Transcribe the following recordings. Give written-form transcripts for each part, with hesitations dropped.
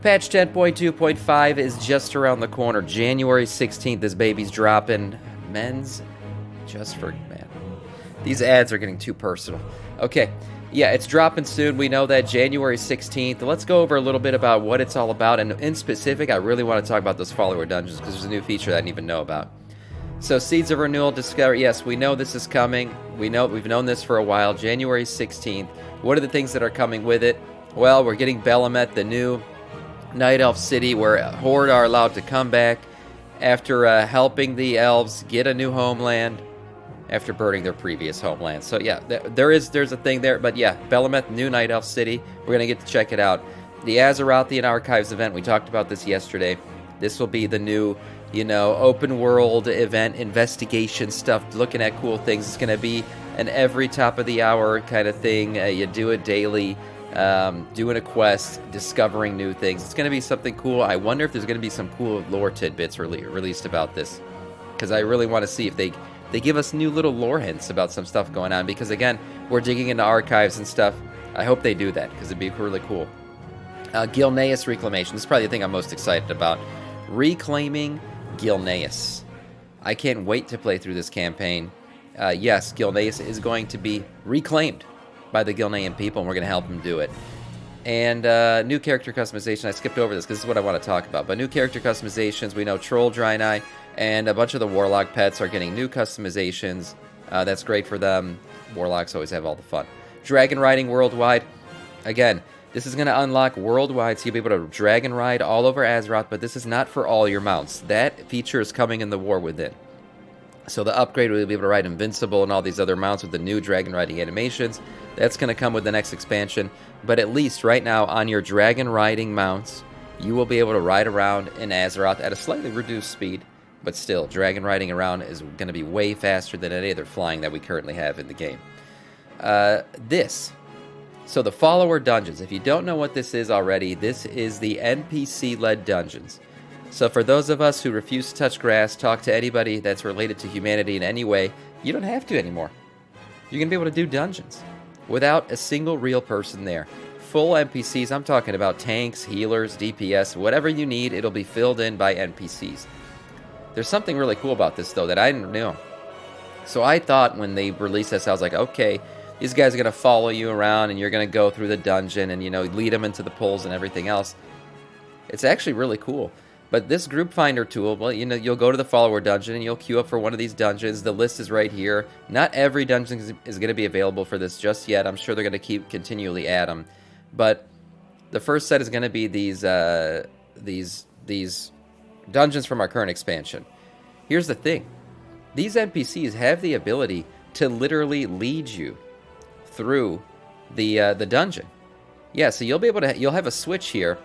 Patch 10.2.5 is just around the corner. January 16th, this baby's dropping. Men's, just for, man. These ads are getting too personal. Okay, yeah, it's dropping soon. We know that January 16th. Let's go over a little bit about what it's all about. And in specific, I really want to talk about those follower dungeons because there's a new feature that I didn't even know about. So, Seeds of Renewal Discovery. Yes, we know this is coming. We've known this for a while. January 16th. What are the things that are coming with it? Well, we're getting Belamet, the new Night Elf city where Horde are allowed to come back after helping the elves get a new homeland after burning their previous homeland. So yeah, there's a thing there. But yeah, Belamet, new Night Elf city. We're going to get to check it out. The Azerothian Archives event, we talked about this yesterday. This will be the new, open world event, investigation stuff, looking at cool things. It's going to be an every top of the hour kind of thing. You do it daily. Doing a quest, discovering new things. It's going to be something cool. I wonder if there's going to be some cool lore tidbits released about this, because I really want to see if they give us new little lore hints about some stuff going on, because again, we're digging into archives and stuff. I hope they do that, because it'd be really cool. Gilneas Reclamation. This is probably the thing I'm most excited about. Reclaiming Gilneas. I can't wait to play through this campaign. Yes, Gilneas is going to be reclaimed by the Gilnean people, and we're going to help them do it. And new character customization. I skipped over this because this is what I want to talk about. But new character customizations. We know Troll, Draenei, and a bunch of the Warlock pets are getting new customizations. That's great for them. Warlocks always have all the fun. Dragon riding worldwide. Again, this is going to unlock worldwide, so you'll be able to dragon ride all over Azeroth, but this is not for all your mounts. That feature is coming in the War Within. So the upgrade will be able to ride Invincible and all these other mounts with the new dragon riding animations. That's going to come with the next expansion. But at least right now on your dragon riding mounts, you will be able to ride around in Azeroth at a slightly reduced speed. But still, dragon riding around is going to be way faster than any other flying that we currently have in the game. So the follower dungeons. If you don't know what this is already, this is the NPC-led dungeons. So for those of us who refuse to touch grass, talk to anybody that's related to humanity in any way, you don't have to anymore. You're going to be able to do dungeons without a single real person there. Full NPCs, I'm talking about tanks, healers, DPS, whatever you need, it'll be filled in by NPCs. There's something really cool about this, though, that I didn't know. So I thought when they released this, I was like, okay, these guys are going to follow you around and you're going to go through the dungeon and, lead them into the pools and everything else. It's actually really cool. But this group finder tool, well, you'll go to the follower dungeon and you'll queue up for one of these dungeons. The list is right here. Not every dungeon is going to be available for this just yet. I'm sure they're going to continually add them. But the first set is going to be these dungeons from our current expansion. Here's the thing. These NPCs have the ability to literally lead you through the dungeon. Yeah, so you'll have a switch here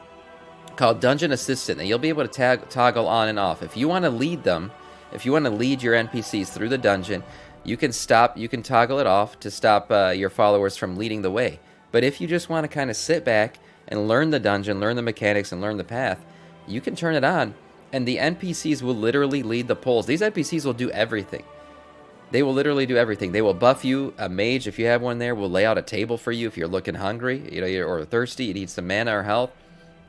called Dungeon Assistant, and you'll be able to toggle on and off. If you want to lead them, if you want to lead your NPCs through the dungeon, you can toggle it off to stop your followers from leading the way. But if you just want to kind of sit back and learn the dungeon, learn the mechanics, and learn the path, you can turn it on, and the NPCs will literally lead the polls. These NPCs will do everything. They will literally do everything. They will buff you. A mage, if you have one there, will lay out a table for you if you're looking hungry, or thirsty, you need some mana or health.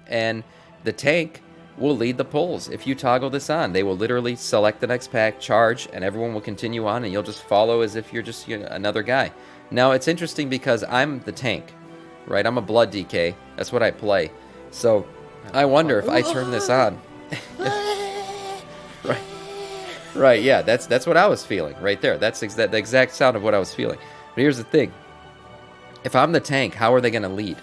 And the tank will lead the polls. If you toggle this on, they will literally select the next pack, charge, and everyone will continue on, and you'll just follow as if you're just another guy. Now, it's interesting because I'm the tank, right? I'm a blood DK. That's what I play. So I wonder if I turn this on. Right, yeah, that's what I was feeling right there. That's the exact sound of what I was feeling. But here's the thing. If I'm the tank, how are they going to lead?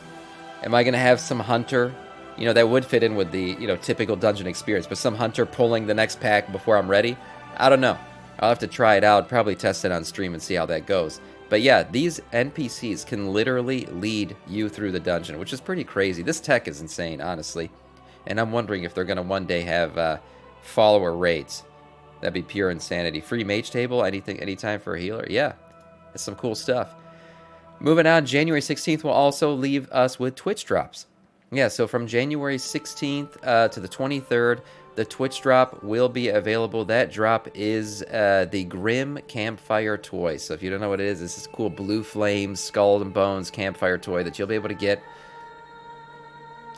Am I going to have some hunter? That would fit in with the, typical dungeon experience, but some hunter pulling the next pack before I'm ready? I don't know. I'll have to try it out, probably test it on stream and see how that goes. But yeah, these NPCs can literally lead you through the dungeon, which is pretty crazy. This tech is insane, honestly. And I'm wondering if they're going to one day have follower raids. That'd be pure insanity. Free mage table, anytime for a healer. Yeah, that's some cool stuff. Moving on, January 16th will also leave us with Twitch drops. Yeah, so from January 16th to the 23rd, the Twitch drop will be available. That drop is the Grim Campfire toy. So if you don't know what it is, this is cool blue flame, skull and bones campfire toy that you'll be able to get.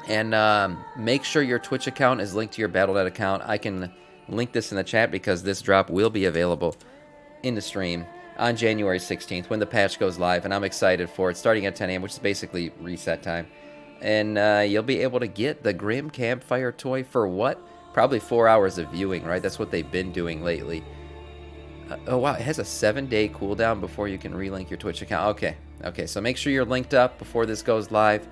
And make sure your Twitch account is linked to your Battle.net account. I can link this in the chat because this drop will be available in the stream on January 16th when the patch goes live, and I'm excited for it, starting at 10 a.m., which is basically reset time. And you'll be able to get the Grim Campfire toy for what? Probably 4 hours of viewing, right? That's what they've been doing lately. Oh, wow, it has a 7-day cooldown before you can relink your Twitch account. Okay, so make sure you're linked up before this goes live.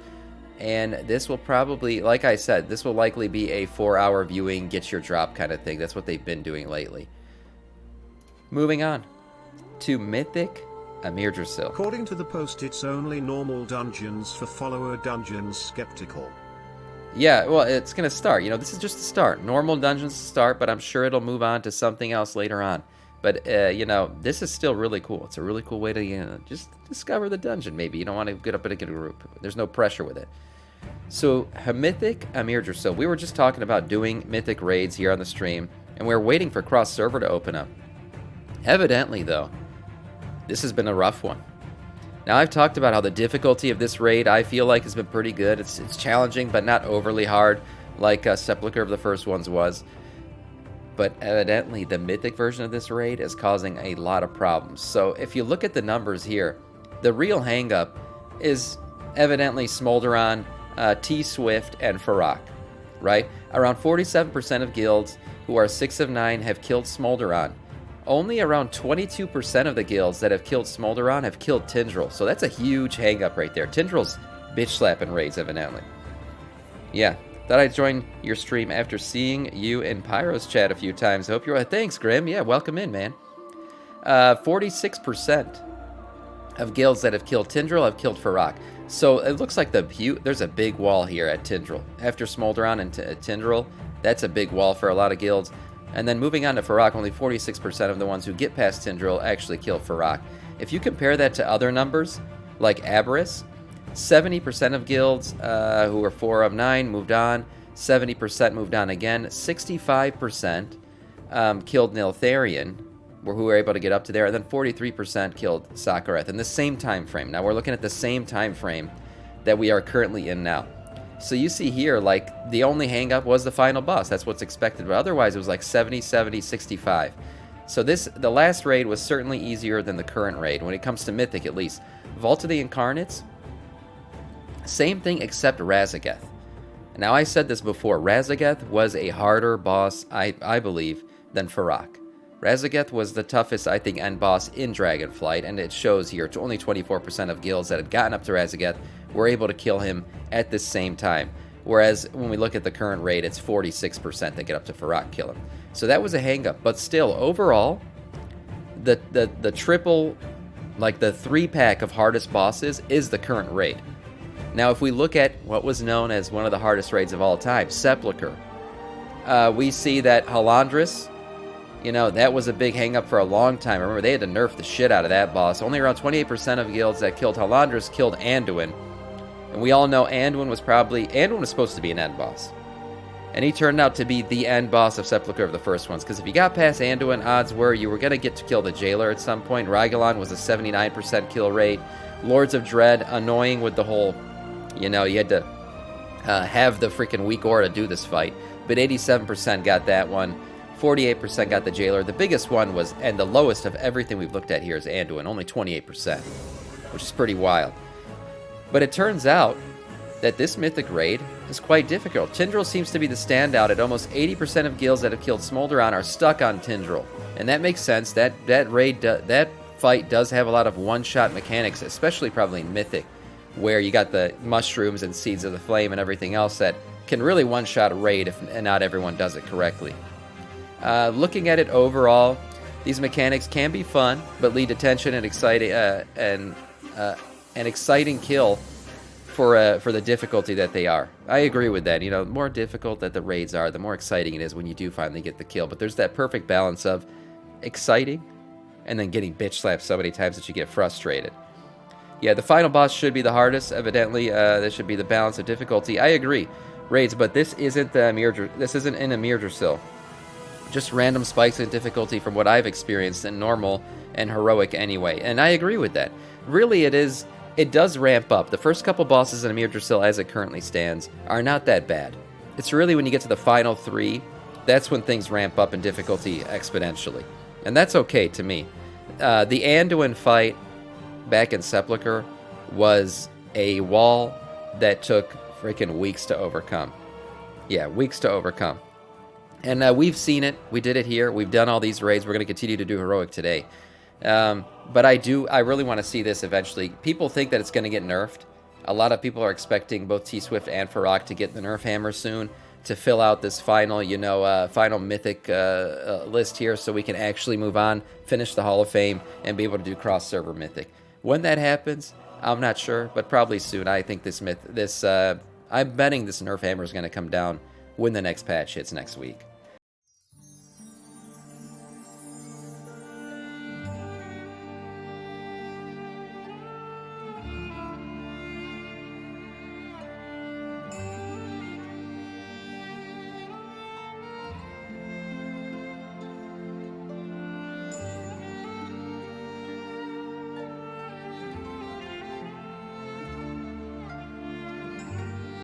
And this will probably, like I said, this will likely be a 4-hour viewing, get your drop kind of thing. That's what they've been doing lately. Moving on to Mythic Dungeons. According to the post, it's only normal dungeons for follower dungeons skeptical. Yeah, well, it's going to start. You know, this is just the start. Normal dungeons to start, but I'm sure it'll move on to something else later on. But, you know, this is still really cool. It's a really cool way to just discover the dungeon, maybe. You don't want to get up in a group. There's no pressure with it. So, Mythic Dungeons. We were just talking about doing Mythic raids here on the stream, and we were waiting for cross-server to open up. Evidently, though, this has been a rough one. Now, I've talked about how the difficulty of this raid, I feel like, has been pretty good. It's challenging, but not overly hard, like Sepulchre of the First Ones was. But evidently, the Mythic version of this raid is causing a lot of problems. So if you look at the numbers here, the real hang-up is evidently Smolderon, T-Swift, and Farak, right? Around 47% of guilds who are 6 of 9 have killed Smolderon. Only around 22% of the guilds that have killed Smolderon have killed Tindral. So that's a huge hang-up right there. Tindral's bitch-slapping raids, evidently. Yeah. Thought I'd join your stream after seeing you in Pyro's chat a few times. Hope you're... Thanks, Grim. Yeah, welcome in, man. 46% of guilds that have killed Tindral have killed Farak. So it looks like there's a big wall here at Tindral. After Smolderon and Tindral, that's a big wall for a lot of guilds. And then moving on to Farak, only 46% of the ones who get past Tindral actually kill Farak. If you compare that to other numbers, like Aberrus, 70% of guilds who were 4 of 9 moved on. 70% moved on again. 65% killed Niltharion, who were able to get up to there. And then 43% killed Sakareth in the same time frame. Now we're looking at the same time frame that we are currently in now. So you see here, like, the only hang-up was the final boss. That's what's expected. But otherwise, it was like 70, 70, 65. So the last raid was certainly easier than the current raid, when it comes to Mythic at least. Vault of the Incarnates, same thing except Razageth. Now, I said this before. Razageth was a harder boss, I believe, than Farak. Razageth was the toughest, I think, end boss in Dragonflight, and it shows here. Only 24% of guilds that had gotten up to Razageth were able to kill him at the same time. Whereas, when we look at the current rate, it's 46% that get up to Farak kill him. So that was a hang-up. But still, overall, the triple, like the 3-pack of hardest bosses is the current raid. Now, if we look at what was known as one of the hardest raids of all time, Sepulchre, we see that Halandris, you know, that was a big hang-up for a long time. Remember, they had to nerf the shit out of that boss. Only around 28% of guilds that killed Halandris killed Anduin. And we all know Anduin was supposed to be an end boss. And he turned out to be the end boss of Sepulchre of the First Ones. Because if you got past Anduin, odds were you were going to get to kill the Jailer at some point. Rygolon was a 79% kill rate. Lords of Dread, annoying with the whole... You know, you had to have the freaking weak aura to do this fight. But 87% got that one. 48% got the Jailer. The biggest one was, and the lowest of everything we've looked at here is Anduin, only 28%, which is pretty wild. But it turns out that this Mythic raid is quite difficult. Tindral seems to be the standout. At almost 80% of guilds that have killed Smolderon are stuck on Tindral. And that makes sense. That fight does have a lot of one-shot mechanics, especially probably in Mythic, where you got the mushrooms and seeds of the flame and everything else that can really one-shot a raid if not everyone does it correctly. Looking at it overall, these mechanics can be fun, but lead to tension and an exciting kill for the difficulty that they are. I agree with that. You know, the more difficult that the raids are, the more exciting it is when you do finally get the kill. But there's that perfect balance of exciting and then getting bitch slapped so many times that you get frustrated. Yeah, the final boss should be the hardest. Evidently, this should be the balance of difficulty. I agree, raids, but this isn't in Yggdrasil. Just random spikes in difficulty from what I've experienced in normal and heroic anyway. And I agree with that. Really, it is it does ramp up. The first couple bosses in Amir Drasil, as it currently stands, are not that bad. It's really when you get to the final 3, that's when things ramp up in difficulty exponentially. And that's okay to me. The Anduin fight back in Sepulchre was a wall that took freaking weeks to overcome. Yeah, weeks to overcome. And we've seen it. We did it here. We've done all these raids. We're going to continue to do Heroic today. But I really want to see this eventually. People think that it's going to get nerfed. A lot of people are expecting both T-Swift and Farrak to get the nerf hammer soon to fill out this final, final mythic list here so we can actually move on, finish the Hall of Fame, and be able to do cross-server mythic. When that happens, I'm not sure, but probably soon. I think I'm betting this nerf hammer is going to come down when the next patch hits next week.